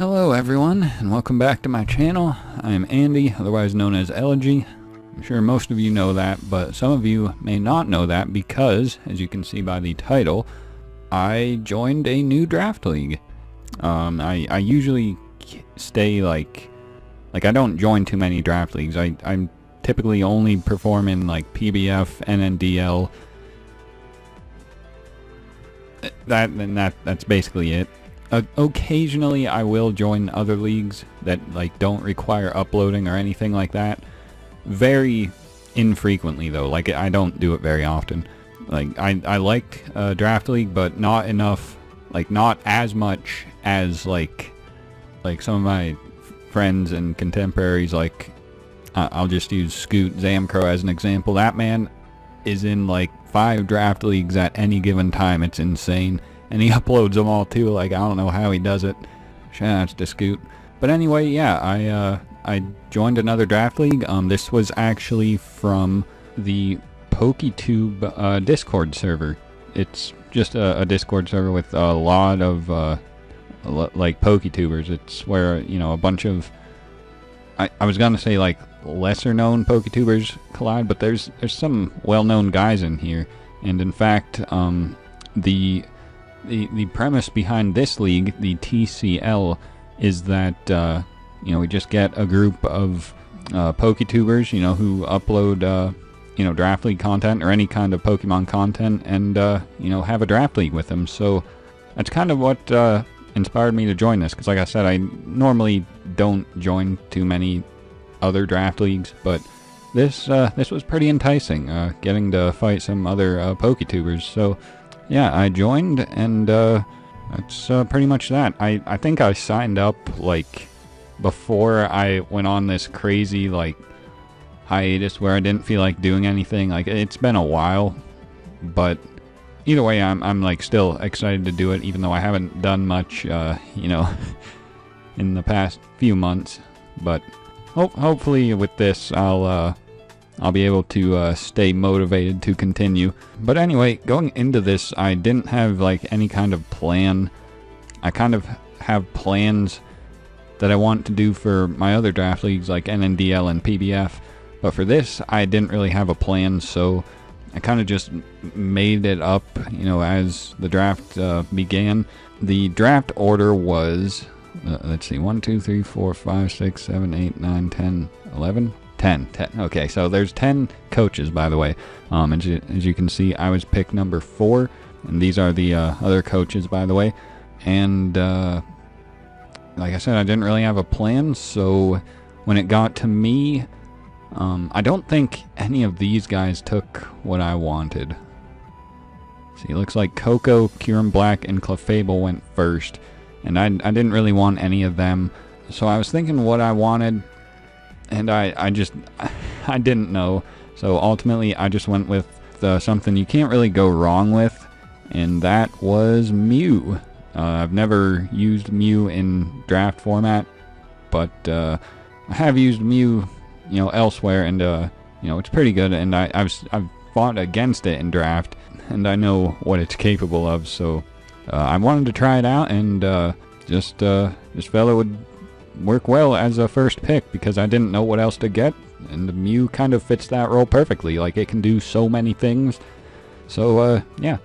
Hello everyone, and welcome back to my channel. I am Andy, otherwise known as Elogee. I'm sure most of you know that, but some of you may not know that because, as you can see by the title, I joined a new draft league. I usually stay like I don't join too many draft leagues. I'm typically only perform in like PBF, NNDL. That's basically it. Occasionally I will join other leagues that like don't require uploading or anything like that. Very infrequently though, like I don't do it very often. Like I like draft league, but not enough, like not as much as like some of my friends and contemporaries. Like I'll just use Scoot Zamcro as an example. That man is in like 5 draft leagues at any given time. It's insane. And he uploads them all too. Like I don't know how he does it. Shout outs to Scoot. But anyway, yeah, I joined another draft league. This was actually from the Poketube Discord server. It's just a Discord server with a lot of like Poketubers. It's where, you know, a bunch of I was gonna say like lesser known Poketubers collide, but there's some well-known guys in here. And in fact, the premise behind this league, the TCL, is that you know, we just get a group of Poketubers, you know, who upload you know, draft league content or any kind of Pokemon content, and you know, have a draft league with them. So that's kind of what inspired me to join this, because like I said, I normally don't join too many other draft leagues, but this was pretty enticing, getting to fight some other Poketubers. So yeah, I joined, and that's pretty much that. I think I signed up like before I went on this crazy like hiatus where I didn't feel like doing anything. Like it's been a while, but either way, I'm like still excited to do it, even though I haven't done much, you know, in the past few months. But hopefully with this, I'll be able to stay motivated to continue. But anyway, going into this, I didn't have like any kind of plan. I kind of have plans that I want to do for my other draft leagues like NNDL and PBF. But for this, I didn't really have a plan, so I kind of just made it up, you know, as the draft began. The draft order was, let's see, 1, 2, 3, 4, 5, 6, 7, 8, 9, 10, 11... 10. Okay, so there's 10 coaches, by the way. As you can see, I was pick number 4, and these are the other coaches, by the way. And like I said, I didn't really have a plan, so when it got to me, I don't think any of these guys took what I wanted. See, it looks like Coco, Kyurem Black, and Clefable went first, and I didn't really want any of them. So I was thinking what I wanted, and I didn't know. So ultimately I just went with something you can't really go wrong with, and that was Mew. I've never used Mew in draft format, but I have used Mew, you know, elsewhere, and you know, it's pretty good, and I've fought against it in draft, and I know what it's capable of. So I wanted to try it out, and just felt it would work well as a first pick, because I didn't know what else to get, and the Mew kind of fits that role perfectly. Like, it can do so many things. So yeah.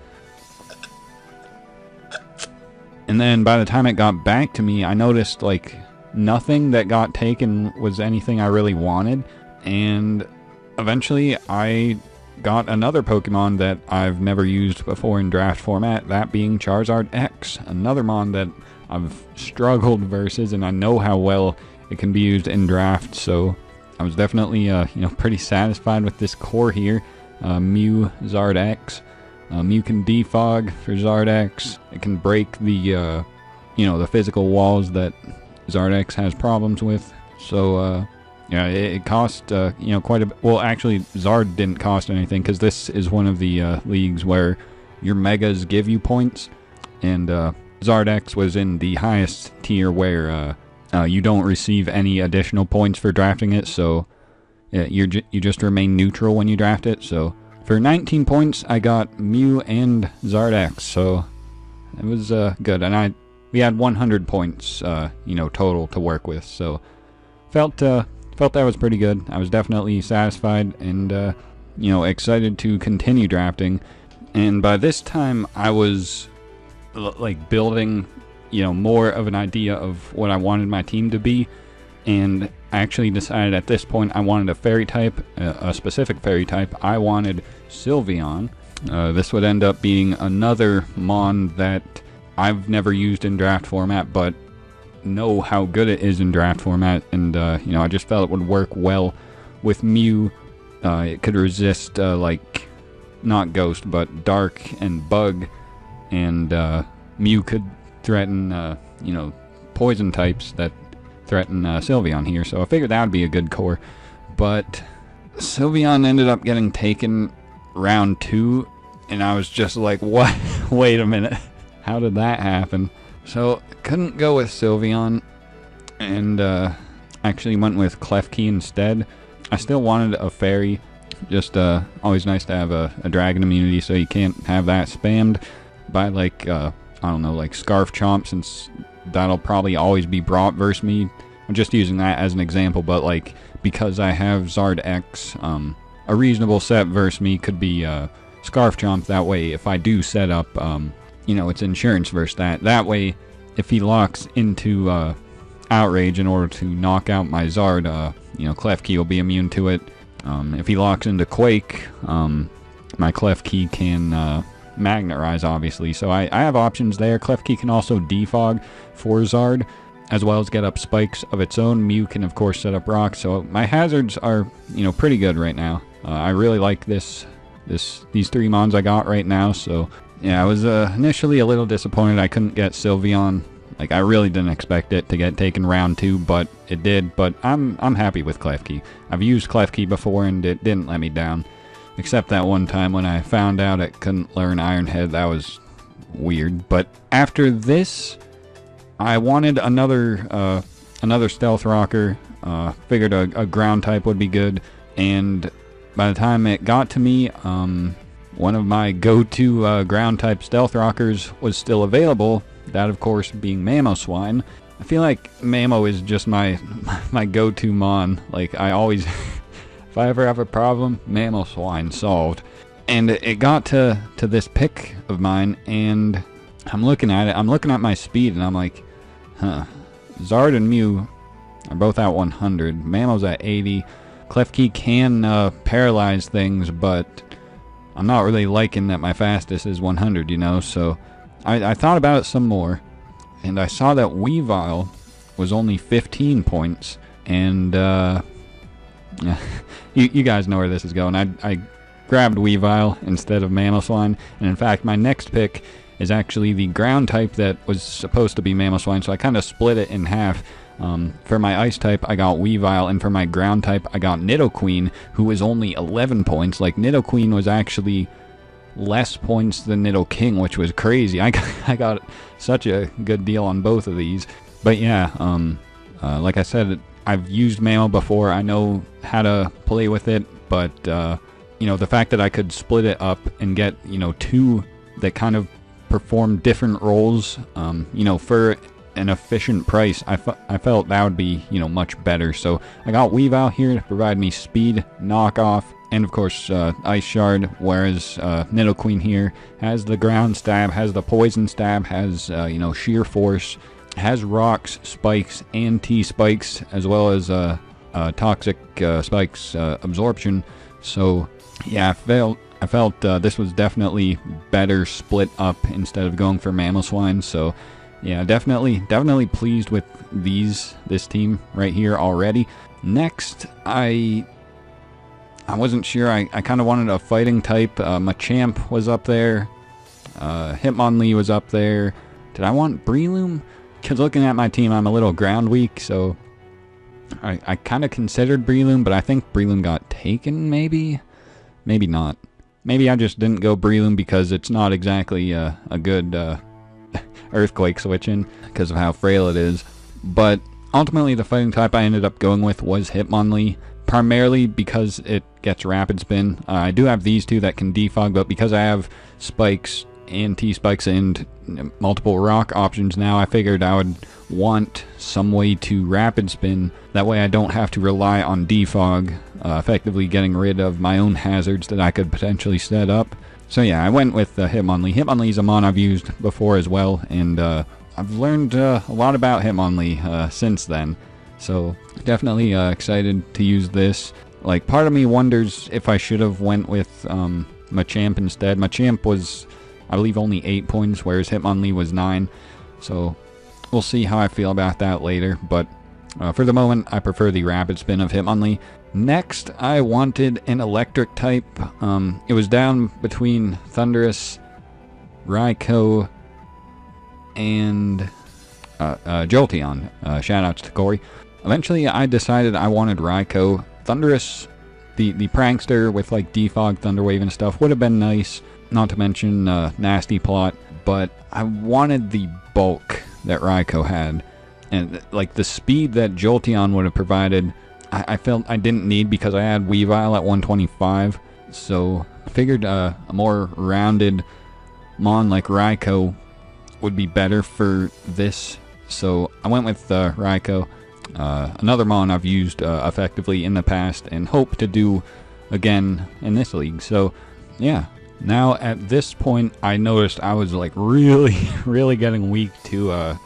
And then by the time it got back to me, I noticed like nothing that got taken was anything I really wanted, and eventually I got another Pokemon that I've never used before in draft format, that being Charizard X, another mon that I've struggled versus, and I know how well it can be used in draft. So I was definitely you know, pretty satisfied with this core here. Mew Zard X. Mew can defog for Zard X. It can break the you know, the physical walls that Zard X has problems with. So yeah, it cost you know, quite a bit. Well, actually Zard didn't cost anything, because this is one of the leagues where your megas give you points, and Zard X was in the highest tier where you don't receive any additional points for drafting it, so you just remain neutral when you draft it. So for 19 points, I got Mew and Zard X, so it was good. And we had 100 points, total to work with. So felt that was pretty good. I was definitely satisfied and excited to continue drafting. And by this time, I was like building, more of an idea of what I wanted my team to be. And I actually decided at this point I wanted a fairy type, a specific fairy type. I wanted Sylveon. This would end up being another Mon that I've never used in draft format, but know how good it is in draft format. And, I just felt it would work well with Mew. It could resist, not Ghost, but Dark and Bug. And Mew could threaten, poison types that threaten Sylveon here. So I figured that would be a good core. But Sylveon ended up getting taken round 2, and I was just like, what? Wait a minute. How did that happen? So couldn't go with Sylveon, and actually went with Klefki instead. I still wanted a fairy. Just always nice to have a dragon immunity, so you can't have that spammed by Scarf Chomp, since that'll probably always be brought versus me. I'm just using that as an example, but because I have Zard X, a reasonable set versus me could be Scarf Chomp. That way, if I do set up, it's insurance versus that. That way, if he locks into Outrage in order to knock out my Zard, Klefki will be immune to it. If he locks into Quake, my Klefki can Magnetize, obviously. So I have options there. Klefki can also defog for Zard, as well as get up spikes of its own. Mew can, of course, set up rocks. So my hazards are, pretty good right now. I really like these 3 Mons I got right now. So yeah, I was initially a little disappointed I couldn't get Sylveon. I really didn't expect it to get taken round 2, but it did. But I'm happy with Klefki. I've used Klefki before and it didn't let me down. Except that one time when I found out it couldn't learn Iron Head. That was weird. But after this, I wanted another Stealth Rocker. Figured a ground type would be good. And by the time it got to me, one of my go-to ground type Stealth Rockers was still available. That, of course, being Mamoswine. I feel like Mamo is just my go-to Mon. I always... If I ever have a problem, Mamoswine solved. And it got to this pick of mine, and I'm looking at it. I'm looking at my speed, and I'm like, Zard and Mew are both at 100. Mamo's at 80. Klefki can paralyze things, but I'm not really liking that my fastest is 100, So I thought about it some more, and I saw that Weavile was only 15 points, and you guys know where this is going. I grabbed Weavile instead of Mamoswine, and in fact my next pick is actually the ground type that was supposed to be Mamoswine, so I kind of split it in half. For my ice type I got Weavile, and for my ground type I got Nidoqueen, who was only 11 points. Nidoqueen was actually less points than Nidoking, which was crazy. I got such a good deal on both of these. But yeah, like I said, I've used Mamo before. I know how to play with it, but the fact that I could split it up and get 2 that kind of perform different roles, for an efficient price, I felt that would be much better. So I got Weavile here to provide me speed, knockoff, and of course Ice Shard. Whereas Nidoqueen here has the ground stab, has the poison stab, has sheer force, has rocks, spikes, and T-spikes, as well as toxic spikes absorption. So yeah, I felt this was definitely better split up instead of going for Mamoswine. So yeah, definitely pleased with this team right here already. Next, I wasn't sure. I kind of wanted a fighting type. Machamp was up there. Hitmonlee was up there. Did I want Breloom? Because looking at my team, I'm a little ground weak, so I kind of considered Breloom, but I think Breloom got taken, maybe? Maybe not. Maybe I just didn't go Breloom because it's not exactly a good Earthquake switch-in because of how frail it is. But ultimately, the fighting type I ended up going with was Hitmonlee, primarily because it gets Rapid Spin. I do have these 2 that can defog, but because I have Spikes, and T-Spikes and multiple rock options now, I figured I would want some way to rapid spin. That way I don't have to rely on defog, effectively getting rid of my own hazards that I could potentially set up. So yeah, I went with Hitmonlee. Hitmonlee is a mon I've used before as well, and I've learned a lot about Hitmonlee since then. So definitely excited to use this. Like, part of me wonders if I should have went with Machamp instead. Machamp was, I believe, only 8 points, whereas Hitmonlee was 9. So we'll see how I feel about that later. But for the moment, I prefer the rapid spin of Hitmonlee. Next, I wanted an electric type. It was down between Thundurus, Raikou, and Jolteon. Shoutouts to Corey. Eventually, I decided I wanted Raikou. Thundurus, the prankster with like defog, Thunderwave, and stuff would have been nice. Not to mention Nasty Plot, but I wanted the bulk that Raikou had, and like the speed that Jolteon would have provided. I felt I didn't need because I had Weavile at 125. So I figured a more rounded mon like Raikou would be better for this. So I went with Raikou. Another mon I've used effectively in the past and hope to do again in this league. So yeah, now at this point I noticed I was like really getting weak to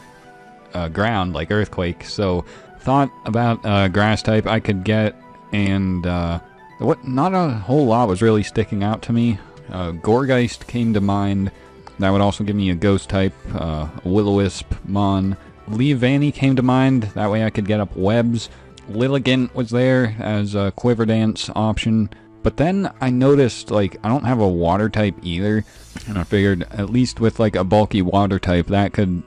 ground, like Earthquake. So thought about grass type I could get, and not a whole lot was really sticking out to me. Gourgeist came to mind. That would also give me a ghost type, Will-O-Wisp mon. Leavanny came to mind, that way I could get up webs. Lilligant was there as a Quiver Dance option. But then I noticed, like, I don't have a water type either, and I figured at least with like a bulky water type, that could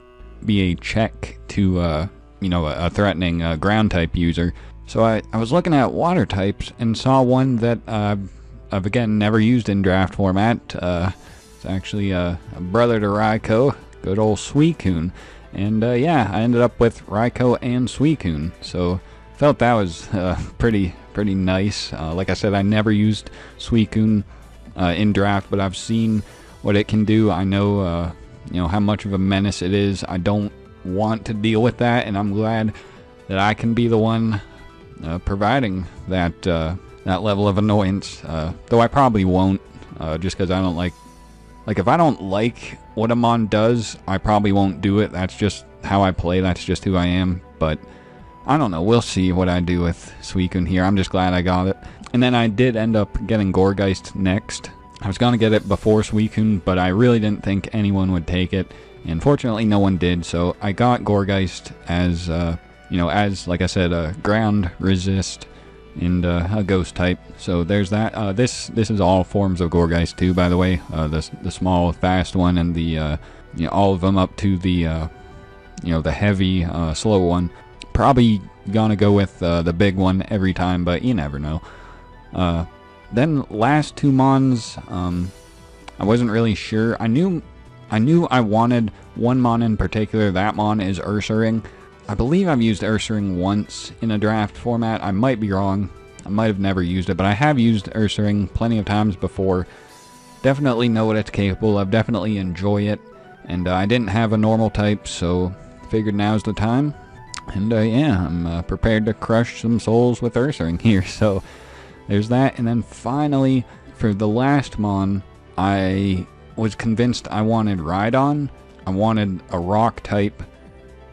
be a check to, you know, a threatening ground type user. So I was looking at water types and saw one that I've again never used in draft format. It's actually a brother to Raikou, good old Suicune. And yeah, I ended up with Raikou and Suicune, so felt that was pretty nice. Like I said, I never used Suicune in draft, but I've seen what it can do. I know, you know, how much of a menace it is. I don't want to deal with that, and I'm glad that I can be the one providing that that level of annoyance. Though I probably won't, just because I don't like if I don't like what a mon does, I probably won't do it. That's just how I play. That's just who I am. But I don't know. We'll see what I do with Suicune here. I'm just glad I got it. And then I did end up getting Gourgeist next. I was going to get it before Suicune, but I really didn't think anyone would take it. And fortunately, no one did. So I got Gourgeist as, you know, as, like I said, a ground resist and a ghost type. So there's that. This is all forms of Gourgeist too, by the way. The small, fast one, and the you know, all of them up to the you know, the heavy, slow one. Probably gonna go with the big one every time, but you never know. Then last two mons, I wasn't really sure. I knew I wanted one mon in particular. That mon is Ursaring. I believe I've used Ursaring once in a draft format. I might be wrong. I might have never used it, but I have used Ursaring plenty of times before. Definitely know what it's capable of. Definitely enjoy it. And I didn't have a normal type, so figured now's the time. And yeah, I'm prepared to crush some souls with Ursaring here. So there's that. And then finally, for the last mon, I was convinced I wanted Rhydon. I wanted a rock type.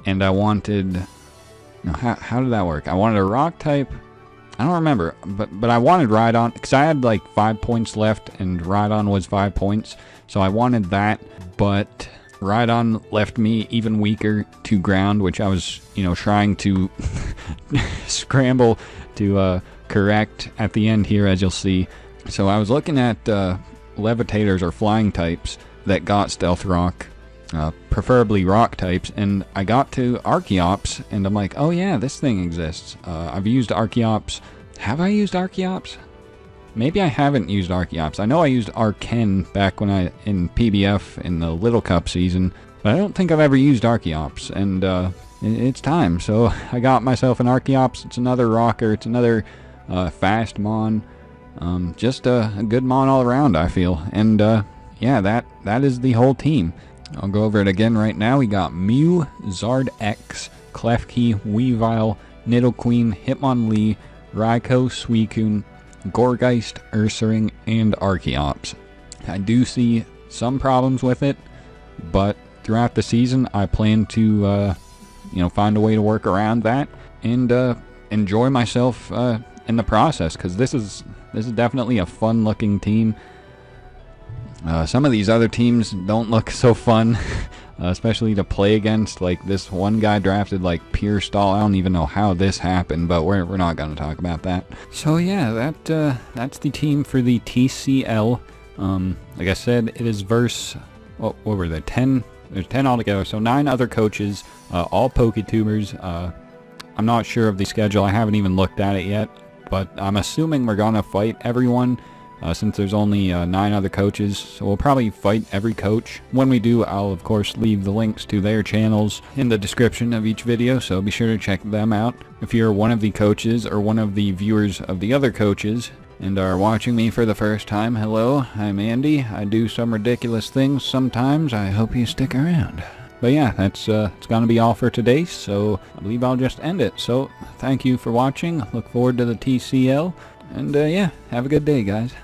And I wanted... No, how did that work? I wanted a rock type. I don't remember. But I wanted Rhydon. Because I had like 5 points left. And Rhydon was 5 points. So I wanted that. But Rhydon left me even weaker to ground. Which I was, you know, trying to scramble to correct at the end here, as you'll see. So I was looking at levitators or flying types that got Stealth Rock. Preferably rock types, and I got to Archeops, and I'm like, oh yeah, this thing exists. I've used Archeops. Have I used Archeops? Maybe I haven't used Archeops. I know I used Arken back when in PBF in the Little Cup season, but I don't think I've ever used Archeops, and it's time. So I got myself an Archeops. It's another rocker. It's another fast mon. Just a good mon all around, I feel. And yeah, that is the whole team. I'll go over it again right now. We got Mew, Zard X, Klefki, Weavile, Nidoqueen, Hitmonlee, Raikou, Suicune, Gourgeist, Ursaring, and Archeops. I do see some problems with it, but throughout the season I plan to find a way to work around that and enjoy myself in the process, because this is definitely a fun looking team. Some of these other teams don't look so fun, especially to play against. Like this one guy drafted like Pure Stall. I don't even know how this happened, but we're not going to talk about that. So yeah, that's the team for the TCL. Like I said, it is versus, what were there, 10? There's 10 altogether, so 9 other coaches, all Poketubers. I'm not sure of the schedule. I haven't even looked at it yet, but I'm assuming we're going to fight everyone. Since there's only 9 other coaches, so we'll probably fight every coach. When we do, I'll of course leave the links to their channels in the description of each video, so be sure to check them out. If you're one of the coaches or one of the viewers of the other coaches and are watching me for the first time, hello, I'm Andy. I do some ridiculous things sometimes. I hope you stick around. But yeah, it's gonna be all for today, so I believe I'll just end it. So thank you for watching. Look forward to the TCL, and yeah, have a good day, guys.